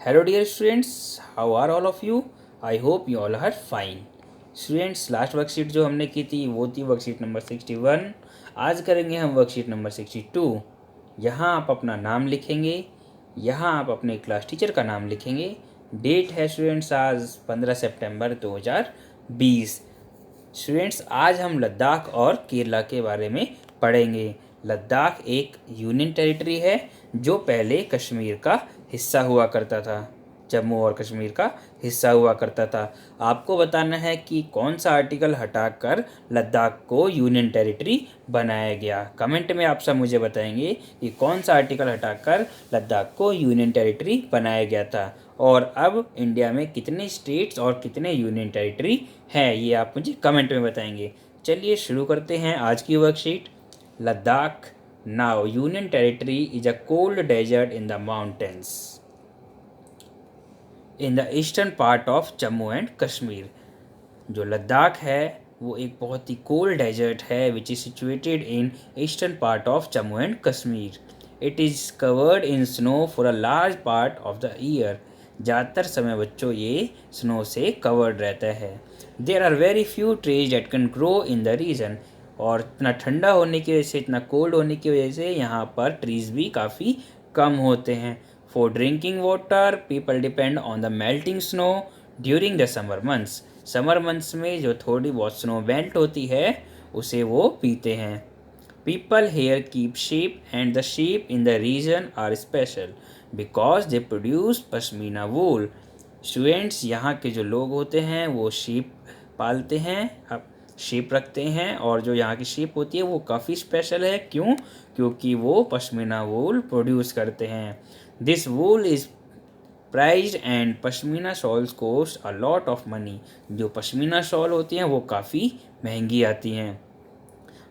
Hello dear students, how are all of you? I hope you all are fine. Students last worksheet जो हमने की थी वो थी वर्कशीट नंबर 61। आज करेंगे हम वर्कशीट नंबर 62। यहाँ आप अपना नाम लिखेंगे, यहाँ आप अपने क्लास टीचर का नाम लिखेंगे। डेट है स्टूडेंट्स आज 15 सितंबर 2020। स्टूडेंट्स आज हम लद्दाख और केरला के बारे में पढ़ेंगे। लद्दाख एक यूनियन टेरिटरी है जो पहले कश्मीर का हिस्सा हुआ करता था, जम्मू और कश्मीर का हिस्सा हुआ करता था। आपको बताना है कि कौन सा आर्टिकल हटाकर लद्दाख को यूनियन टेरिटरी बनाया गया। कमेंट में आप सब मुझे बताएंगे कि कौन सा आर्टिकल हटाकर लद्दाख को यूनियन टेरिटरी बनाया गया था और अब इंडिया में कितने स्टेट्स और कितने यूनियन टेरिटरी हैं, ये आप मुझे कमेंट में बताएंगे। चलिए शुरू करते हैं आज की worksheet. Ladakh now union territory is a cold desert in the mountains in the eastern part of Jammu and Kashmir. जो लद्दाख है वो एक बहुत ही कोल्ड डेजर्ट है which is situated in eastern part of Jammu and Kashmir. It is covered in snow for a large part of the year. ज़्यादातर समय बच्चों ये स्नो से कवर्ड रहता है। There are very few trees that can grow in the region. और इतना ठंडा होने की वजह से, इतना कोल्ड होने की वजह से यहाँ पर ट्रीज़ भी काफ़ी कम होते हैं। For drinking water people depend on the melting snow during the summer months. Summer months में जो थोड़ी बहुत स्नो मेल्ट होती है उसे वो पीते हैं। People here keep sheep and the sheep in the region are special because they produce pashmina wool। Students यहाँ के जो लोग होते हैं वो शीप पालते हैं, अब शीप रखते हैं और जो यहाँ की शीप होती है वो काफ़ी स्पेशल है। क्यों? क्योंकि वो पश्मीना वूल प्रोड्यूस करते हैं। This wool is prized and pashmina shawls cost a lot of money. जो पश्मीना शॉल होती हैं वो काफ़ी महंगी आती हैं।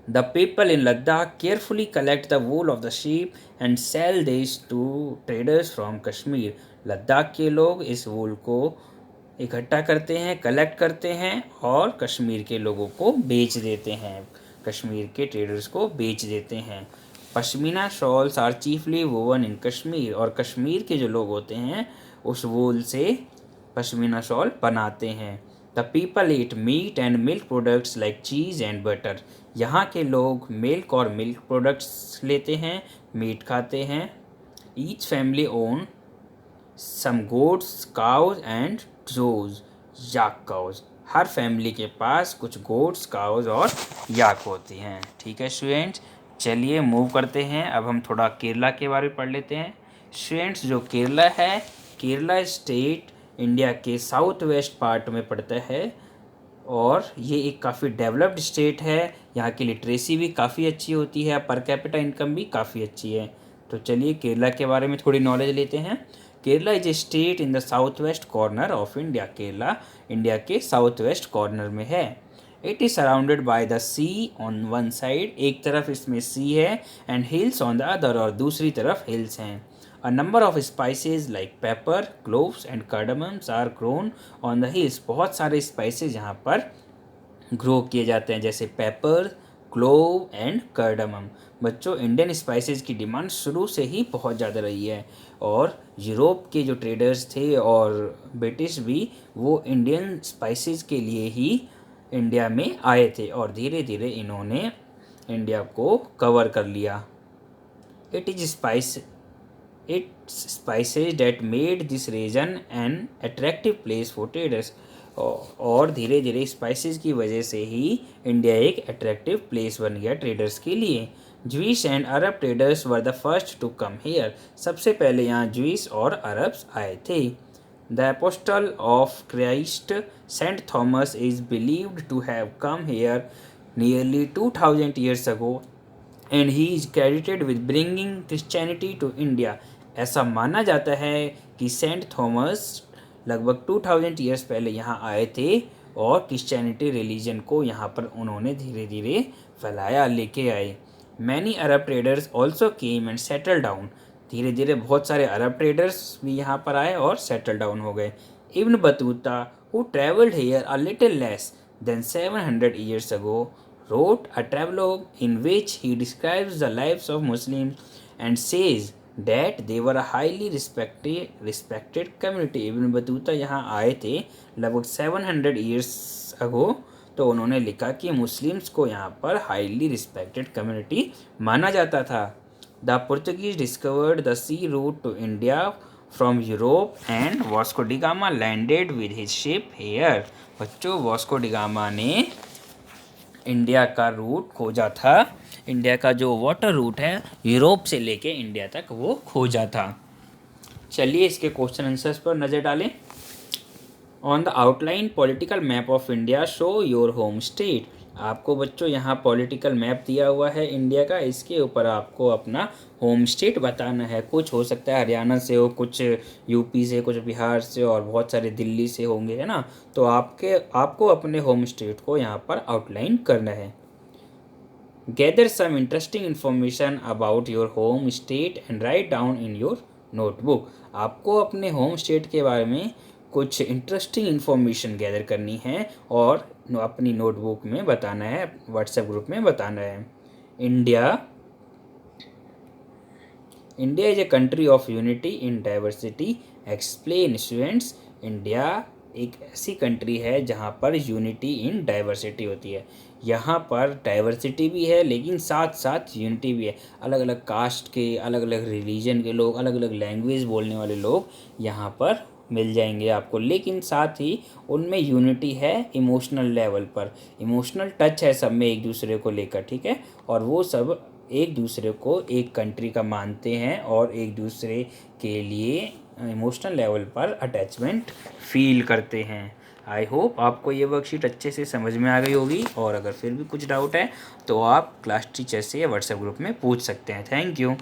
The people in Ladakh carefully collect the wool of the sheep and sell this to traders from Kashmir। Ladakh के लोग इस वूल को इकट्ठा करते हैं, कलेक्ट करते हैं और कश्मीर के लोगों को बेच देते हैं, कश्मीर के ट्रेडर्स को बेच देते हैं। Pashmina shawls are chiefly woven in Kashmir. और कश्मीर के जो लोग होते हैं उस वूल से पश्मीना शॉल बनाते हैं। The people eat meat and milk products like cheese and butter. यहाँ के लोग मिल्क और मिल्क प्रोडक्ट्स लेते हैं, मीट खाते हैं। Each family own some goats, cows and dzos yak cows. हर फैमिली के पास कुछ गोट्स, काउज और याक होती हैं। ठीक है स्टूडेंट्स, चलिए मूव करते हैं। अब हम थोड़ा केरला के बारे में पढ़ लेते हैं। स्टूडेंट्स जो केरला है, केरला स्टेट इंडिया के साउथ वेस्ट पार्ट में पड़ता है और ये एक काफ़ी डेवलप्ड स्टेट है। यहाँ की लिटरेसी भी काफ़ी अच्छी होती है, पर कैपिटा इनकम भी काफ़ी अच्छी है। तो चलिए केरला के बारे में थोड़ी नॉलेज लेते हैं। Kerala is a state in the south west corner of India. Kerala India के साउथ वेस्ट कॉर्नर में है। It is surrounded by the sea on one side. एक तरफ इसमें सी है and hills on the other, और दूसरी तरफ हिल्स हैं। A number of spices like pepper, cloves and cardamoms are grown on the hills। बहुत सारे स्पाइसेस यहाँ पर ग्रो किए जाते हैं, जैसे पेपर, क्लोव एंड कार्डमम। बच्चों इंडियन स्पाइसेस की डिमांड शुरू से ही बहुत ज़्यादा रही है और यूरोप के जो ट्रेडर्स थे और ब्रिटिश भी वो इंडियन स्पाइसेस के लिए ही इंडिया में आए थे और धीरे धीरे इन्होंने इंडिया को कवर कर लिया। It's spices that made this region an attractive place for traders। और धीरे धीरे स्पाइसेस की वजह से ही इंडिया एक अट्रैक्टिव प्लेस बन गया ट्रेडर्स के लिए। Jewish and Arab traders were the first to come here. सबसे पहले यहाँ ज्यूइश और अरब्स आए थे। The apostle of Christ Saint Thomas is believed to have come here nearly 2000 years ago and he is credited with bringing Christianity to India. ऐसा माना जाता है कि सेंट थॉमस लगभग 2000 ईयर्स पहले यहाँ आए थे और क्रिश्चियनिटी रिलीजन को यहाँ पर उन्होंने धीरे धीरे फैलाया, लेके आए। Many Arab traders also came and settle down. धीरे धीरे बहुत सारे अरब ट्रेडर्स भी यहाँ पर आए और सेटल डाउन हो गए। Ibn Battuta who travelled here a little less than 700 years ago wrote a travelogue in which he describes the lives of Muslims and says that they were a highly respected community. Ibn Battuta यहाँ आए थे लगभग 700 years ago, तो उन्होंने लिखा कि Muslims को यहाँ पर हाईली रिस्पेक्टेड कम्युनिटी माना जाता था. The Portuguese discovered the sea route to India from Europe and Vasco da Gama landed with his ship here. बच्चों, वास्को डिगामा ने इंडिया का रूट खोजा था. इंडिया का जो वाटर रूट है यूरोप से लेके इंडिया तक वो खोजा था. चलिए इसके क्वेश्चन आंसर्स पर नज़र डालें. On the outline political map of India show your home state. आपको बच्चों यहाँ पॉलिटिकल मैप दिया हुआ है इंडिया का, इसके ऊपर आपको अपना होम स्टेट बताना है. कुछ हो सकता है हरियाणा से हो, कुछ यूपी से, कुछ बिहार से और बहुत सारे दिल्ली से होंगे, है ना. तो आपको अपने होम स्टेट को यहाँ पर आउटलाइन करना है. Gather some interesting information about your home state and write down in your notebook. आपको अपने होम स्टेट के बारे में कुछ इंटरेस्टिंग इन्फॉर्मेशन गैदर करनी है और अपनी नोटबुक में बताना है, व्हाट्सएप ग्रुप में बताना है. India is a country of unity in diversity. Explain students. India एक ऐसी कंट्री है जहाँ पर यूनिटी इन डाइवर्सिटी होती है. यहाँ पर डाइवर्सिटी भी है लेकिन साथ साथ यूनिटी भी है. अलग अलग कास्ट के, अलग अलग रिलीजन के लोग, अलग अलग लैंग्वेज बोलने वाले लोग यहाँ पर मिल जाएंगे आपको, लेकिन साथ ही उनमें यूनिटी है इमोशनल लेवल पर. इमोशनल टच है सब में एक दूसरे को लेकर, ठीक है. और वो सब एक दूसरे को एक कंट्री का मानते हैं और एक दूसरे के लिए इमोशनल लेवल पर अटैचमेंट फील करते हैं. आई होप आपको ये वर्कशीट अच्छे से समझ में आ गई होगी, और अगर फिर भी कुछ डाउट है तो आप क्लास टीचर से या व्हाट्सएप ग्रुप में पूछ सकते हैं. Thank you.